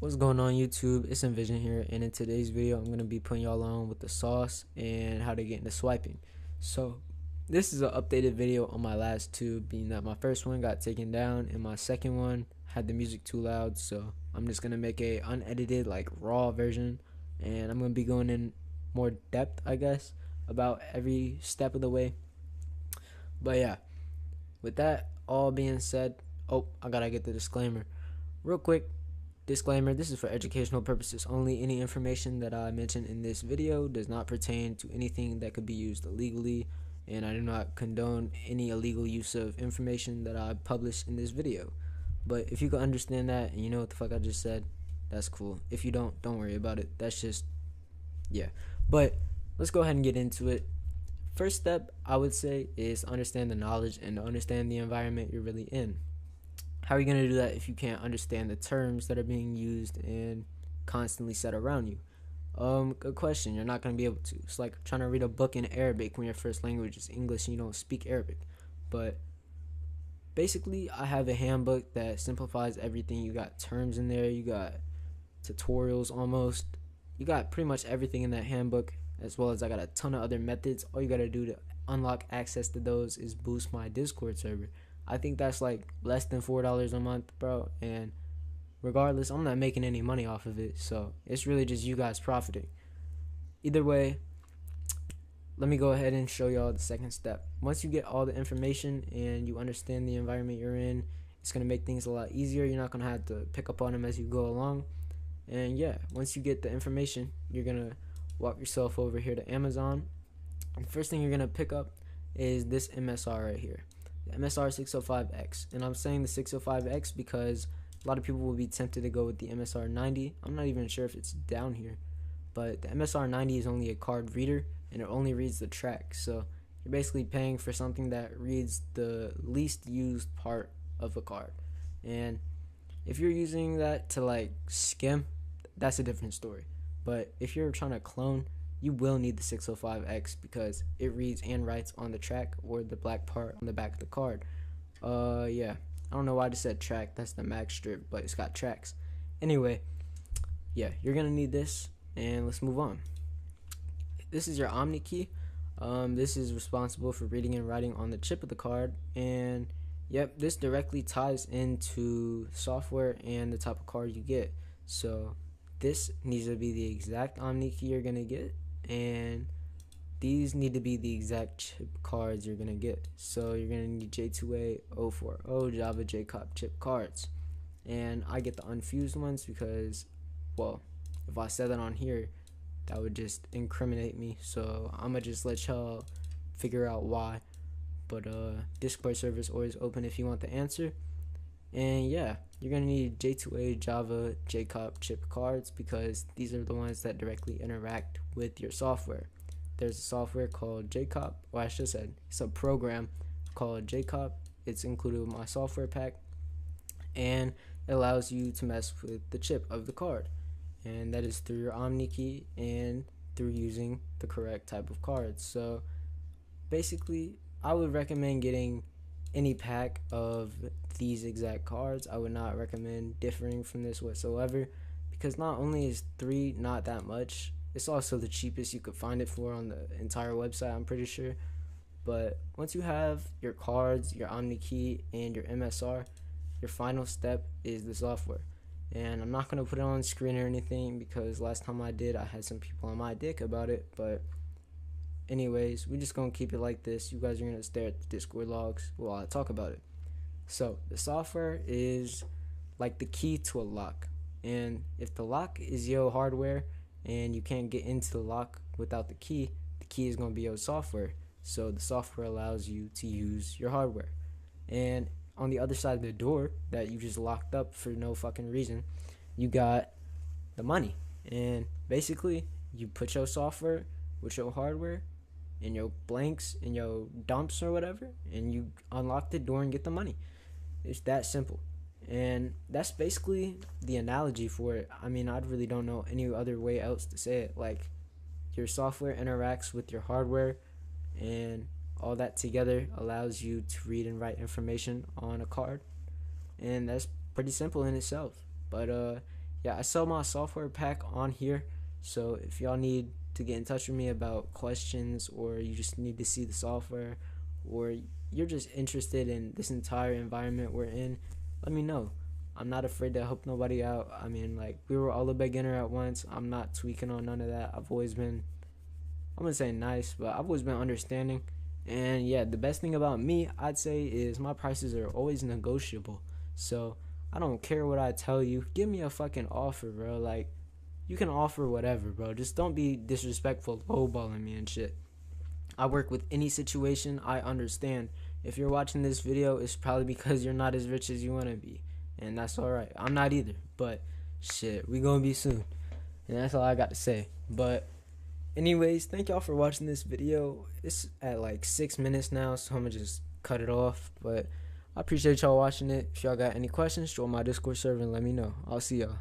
What's going on YouTube? It's Envision here, and in today's video I'm going to be putting y'all on with the sauce and how to get into swiping. So this is an updated video on my last two, being that my first one got taken down and my second one had the music too loud. So I'm just going to make a unedited, like raw version, and I'm going to be going in more depth, I guess, about every step of the way. But yeah, with that all being said, I gotta get the disclaimer real quick. Disclaimer: this is for educational purposes only. Any information that I mention in this video does not pertain to anything that could be used illegally, and I do not condone any illegal use of information that I publish in this video. But if you can understand that and you know what the fuck I just said, that's cool. If you don't worry about it. That's just, yeah. But let's go ahead and get into it. First step, I would say, is to understand the knowledge and to understand the environment you're really in. How are you going to do that if you can't understand the terms that are being used and constantly said around you? Good question. You're not going to be able to. It's like trying to read a book in Arabic when your first language is English and you don't speak Arabic. But basically, I have a handbook that simplifies everything. You got terms in there. You got tutorials almost. You got pretty much everything in that handbook, as well as I got a ton of other methods. All you got to do to unlock access to those is boost my Discord server. I think that's like less than $4 a month, bro, and regardless, I'm not making any money off of it, so it's really just you guys profiting. Either way, let me go ahead and show y'all the second step. Once you get all the information and you understand the environment you're in, it's going to make things a lot easier. You're not going to have to pick up on them as you go along. And yeah, once you get the information, you're going to walk yourself over here to Amazon. And the first thing you're going to pick up is this MSR right here. The MSR 605X, and I'm saying the 605X because a lot of people will be tempted to go with the MSR 90. I'm not even sure if it's down here, but the MSR 90 is only a card reader and it only reads the track, so you're basically paying for something that reads the least used part of a card. And if you're using that to like skim, that's a different story. But if you're trying to clone, you will need the 605X because it reads and writes on the track or the black part on the back of the card. Yeah, I don't know why I just said track. That's the mag strip, but it's got tracks. Anyway, yeah, you're gonna need this, and let's move on. This is your Omni key. This is responsible for reading and writing on the chip of the card, and yep, this directly ties into software and the type of card you get. So this needs to be the exact Omni key you're gonna get, and these need to be the exact chip cards you're gonna get. So you're gonna need J2A 040 Java JCOP chip cards, and I get the unfused ones because, well, if I said that on here, that would just incriminate me. So I'm gonna just let y'all figure out why. But Discord server is always open if you want the answer. And yeah, you're gonna need J2A Java JCOP chip cards because these are the ones that directly interact with your software. There's a software called JCOP, or I should have said it's a program called JCOP. It's included with my software pack, and it allows you to mess with the chip of the card, and that is through your Omni key and through using the correct type of cards. So basically, I would recommend getting any pack of these exact cards. I would not recommend differing from this whatsoever, because not only is 3 not that much, it's also the cheapest you could find it for on the entire website, I'm pretty sure. But once you have your cards, your Omni key, and your MSR, your final step is the software. And I'm not going to put it on screen or anything because last time I did, I had some people on my dick about it. But anyways, we're just going to keep it like this. You guys are going to stare at the Discord logs while I talk about it. So the software is like the key to a lock. And if the lock is your hardware and you can't get into the lock without the key is going to be your software. So the software allows you to use your hardware. And on the other side of the door that you just locked up for no fucking reason, you got the money. And basically, you put your software with your hardware and your blanks and your dumps or whatever, and you unlock the door and get the money. It's that simple. And that's basically the analogy for it. I mean, I really don't know any other way else to say it. Like, your software interacts with your hardware, and all that together allows you to read and write information on a card. And that's pretty simple in itself. But yeah, I sell my software pack on here. So if y'all need to get in touch with me about questions, or you just need to see the software, or you're just interested in this entire environment we're in, let me know. I'm not afraid to help nobody out. I mean, like, we were all a beginner at once. I'm not tweaking on none of that. I've always been, I'm gonna say nice, but I've always been understanding. And yeah, the best thing about me, I'd say, is my prices are always negotiable. So I don't care what I tell you. Give me a fucking offer, bro. Like, you can offer whatever, bro. Just don't be disrespectful, lowballing me and shit. I work with any situation. I understand. If you're watching this video, it's probably because you're not as rich as you want to be. And that's alright. I'm not either. But shit, we gonna be soon. And that's all I got to say. But anyways, thank y'all for watching this video. It's at like 6 minutes now, so I'm gonna just cut it off. But I appreciate y'all watching it. If y'all got any questions, join my Discord server and let me know. I'll see y'all.